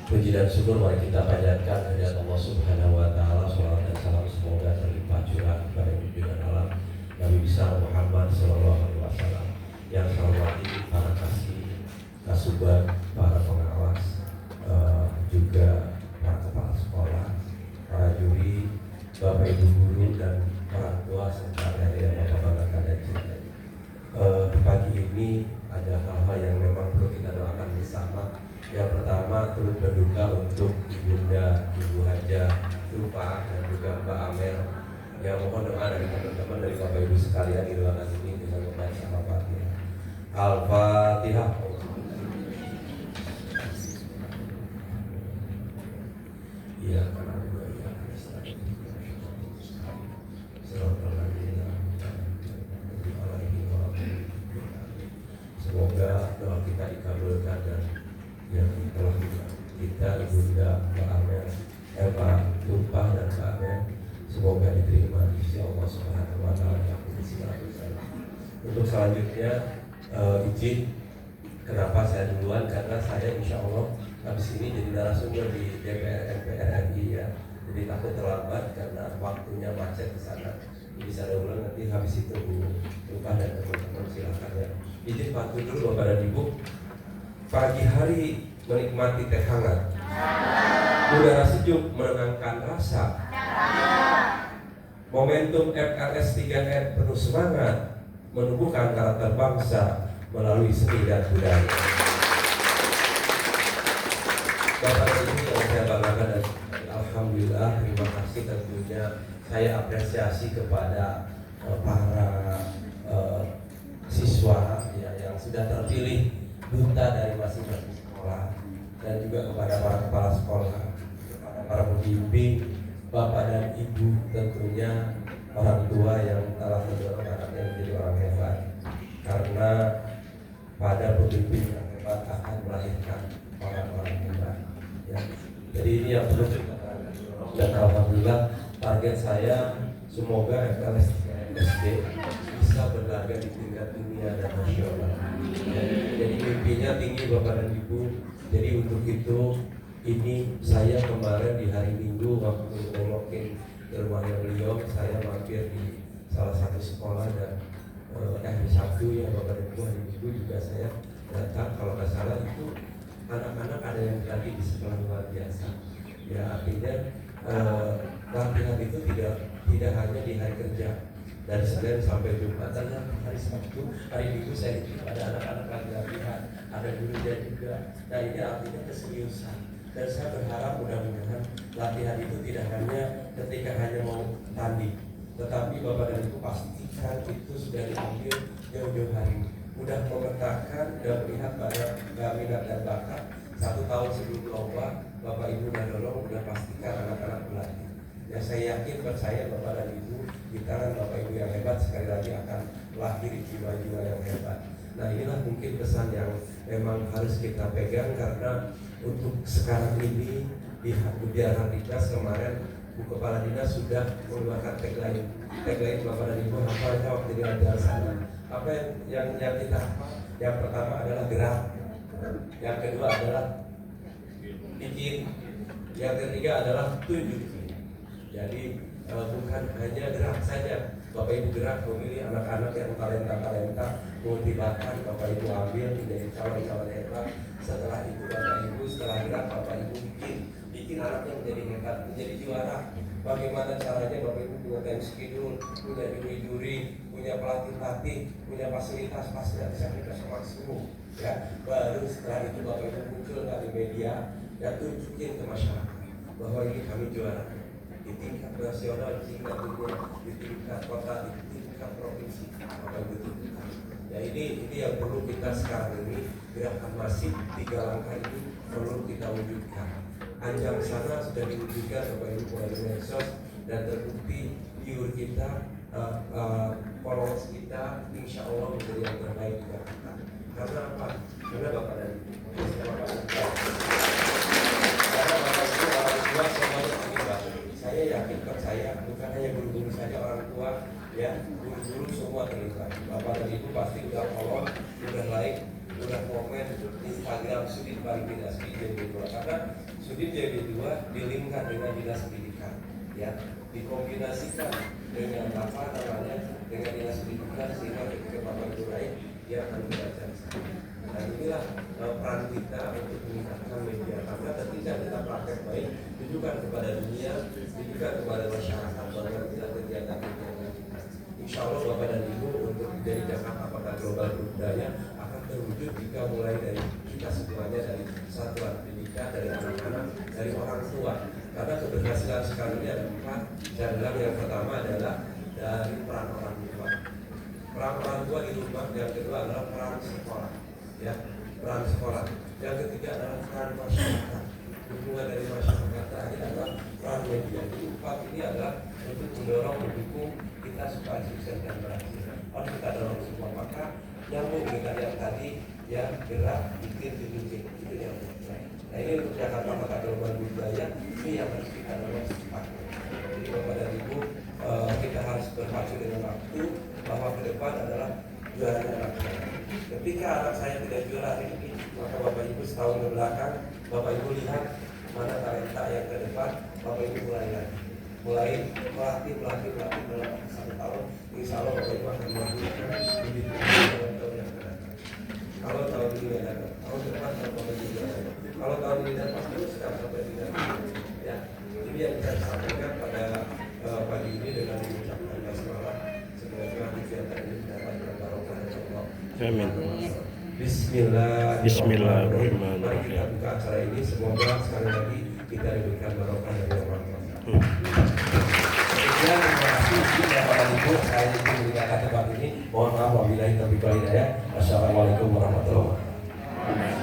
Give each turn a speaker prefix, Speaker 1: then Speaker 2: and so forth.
Speaker 1: Puji dan syukur mari kita panjatkan kehadirat Allah Subhanahu wa taala. Shalawat dan salam semoga terlimpah curah kepada junjungan alam Nabi besar Muhammad sallallahu alaihi wasallam. Yang saya hormati para kasih, kasuban, para pengawas, juga para kepala sekolah, para juri, Bapak Ibu guru dan orang tua serta adik yang Bapak banggakan dan cintai. Pagi ini ada hal-hal yang memang perlu kita doakan bersama. Yang pertama turut berduka untuk Ibunda Ibu Haja Lupa dan juga Mbak Amel. Yang mohon doa dari teman-teman dari Bapak Ibu sekalian di ruangan ini dengan membaca Al-Fatihah. Al-Fatihah. Iya, karena semoga doa kita dikabulkan dan yang telah kita Ibunda Mbak Amel, Pak Tumpah dan Mbak Amel, semoga diterima di sisi Allah Subhanahu wa taala. Untuk selanjutnya izin kenapa saya duluan, karena saya insya Allah habis ini jadi narasumber di DPR MPR RI ya. Jadi takut terlambat karena waktunya macet di sana. Jadi saya ulang nanti habis itu Bu Tumpah dan teman-teman silakan ya. Izin pantun dulu Bapak dan Ibu. Pagi hari menikmati teh hangat, udara sejuk menenangkan rasa. Momentum FRS 3R penuh semangat menumbuhkan karakter bangsa melalui seni dan budaya. Bapak dan Ibu yang saya banggakan dan alhamdulillah, terima kasih tentunya saya apresiasi kepada para siswa ya, yang sudah terpilih duta dari masing-masing sekolah, dan juga kepada para kepala sekolah, kepada para pembimbing, Bapak dan Ibu, tentunya orang tua yang telah mendorong anaknya menjadi orang hebat, karena pada pembimbing yang hebat akan melahirkan orang-orang hebat ya. Jadi ini yang perlu kita terangkan, dan alhamdulillah target saya semoga FLS SD bisa berlaga di tingkat dunia dan nasional. Jadi mimpinya tinggi Bapak dan Ibu. Jadi untuk itu ini saya kemarin di hari Minggu waktu nengokin ke rumahnya beliau, saya mampir di salah satu sekolah dan hari Sabtu ya Bapak dan Ibu, hari Minggu juga saya datang. Kalau nggak salah itu anak-anak ada yang lagi di sekolah luar biasa. Ya artinya latihan itu tidak hanya di hari kerja dari Senin sampai Jumat, dan hari Sabtu, hari Minggu saya itu ada anak-anak lagi latihan, ada gurunya juga. Nah ini artinya keseriusan, dan saya berharap mudah-mudahan latihan itu tidak hanya ketika hanya mau tanding, tetapi Bapak dan Ibu pastikan itu sudah diambil jauh-jauh hari. Mudah memetakan dan melihat pada minat dan bakat. 1 tahun sebelum lomba, Bapak Ibu dan Dolong sudah pastikan anak-anak berlatih. Ya saya yakin, percaya Bapak dan Ibu, di tangan Bapak Ibu yang hebat sekali lagi akan lahir jiwa-jiwa yang hebat. Nah inilah mungkin pesan yang memang harus kita pegang, karena untuk sekarang ini di Dinas kemarin Bu Kepala Dinas sudah mengeluarkan tagline Bapak dan Ibu hafalnya waktu di acara sana. Apa yang kita hafal? Yang pertama adalah gerak, yang kedua adalah bikin, yang ketiga adalah tunjuk. Jadi bukan hanya gerak saja, Bapak Ibu gerak memilih anak-anak yang talenta, motivasi Bapak Ibu ambil menjadi calon-calon hebat. Setelah itu Bapak Ibu, setelah gerak Bapak Ibu bikin anaknya menjadi hebat, menjadi juara. Bagaimana caranya Bapak Ibu punya time schedule, punya juri-juri, punya pelatih-pelatih, punya fasilitas yang kita maksimum ya. Baru setelah itu Bapak Ibu muncul dari media dan tunjukin ke masyarakat bahwa ini kami juara di tingkat nasional, di tingkat dunia, di tingkat kota, di tingkat provinsi. Bapak Ibu tunjukkan. Ya ini yang perlu kita sekarang ini, gerakan masif 3 langkah ini perlu kita wujudkan. Anjang sana sudah diwujudkan Bapak Ibu melalui medsos, dan terbukti viewer kita, followers kita, insya Allah menjadi yang terbaik di Jakarta. Karena apa? Karena Bapak dan Ibu, karena Bapak Ibu orang tua semuanya terlibat. Saya yakin, percaya, bukan hanya guru-guru saja, orang tua ya, guru-guru semua terlibat. Bapak dan Ibu pasti udah follow, udah like, udah komen Instagram Sudin Validasi JB2 karena Sudin JB2 dilingkan dengan dinas pendidikan, ya, dikombinasikan dengan apa namanya dengan dinas pendidikan sehingga ketika Bapak Ibu naik dia akan membaca. Nah inilah peran kita untuk meningkatkan media karena ketika kita praktek baik tunjukkan kepada dunia, tunjukkan kepada masyarakat bahwa kita kegiatan-kegiatan kita. Insya Allah Bapak dan Ibu untuk menjadi Jakarta Kota Global Budaya akan terwujud jika mulai dari kita semuanya, dari satuan pendidikan, dari anak-anak, dari orang tua. Karena keberhasilan sekarang ini ada 4. Saya bilang yang pertama adalah dari peran orang tua. Peran orang tua di rumah. Yang kedua adalah peran sekolah, ya, peran sekolah. Yang ketiga adalah peran masyarakat. Dukungan dari masyarakat terakhir adalah peran media. Jadi 4 ini adalah untuk mendorong, mendukung kita supaya sukses dan berhasil. Harus kita dorong semua, maka nyambung dengan yang tadi, yang gerak, bikin, itu yang baik. Nah ini untuk Jakarta Kota Global Budaya, ini yang harus kita dorong secepatnya. Jadi Bapak dan Ibu, kita harus berpacu dengan waktu bahwa ke depan adalah juara anak saya. Ketika anak saya tidak juara hari ini, maka Bapak Ibu setahun ke belakang, Bapak Ibu lihat mana talenta yang ke depan, Bapak Ibu mulai lagi. Mulai melatih dalam 1 tahun, insya Allah Bapak Ibu akan melakukan lebih tahun yang akan datang. Kalau tahun ini tidak datang, tahun depan Bapak Ibu datang. Kalau tahun ini datang, teruskan sampai tidak. Ya, ini yang saya sampaikan pada pagi ini dengan mengucapkan basmalah. Semoga kegiatan ini dapat barokah dan Allah.
Speaker 2: Amin.
Speaker 1: Bismillahirrahmanirrahim. Mari kita buka acara ini. Semoga sekali lagi kita diberikan barokah dari Allah. Sekian, terima kasih Bapak Ibu. Saya ingin meninggalkan tempat ini. Mohon maaf wabillahi taufiq wal hidayah. Wassalamualaikum warahmatullahi wabarakatuh.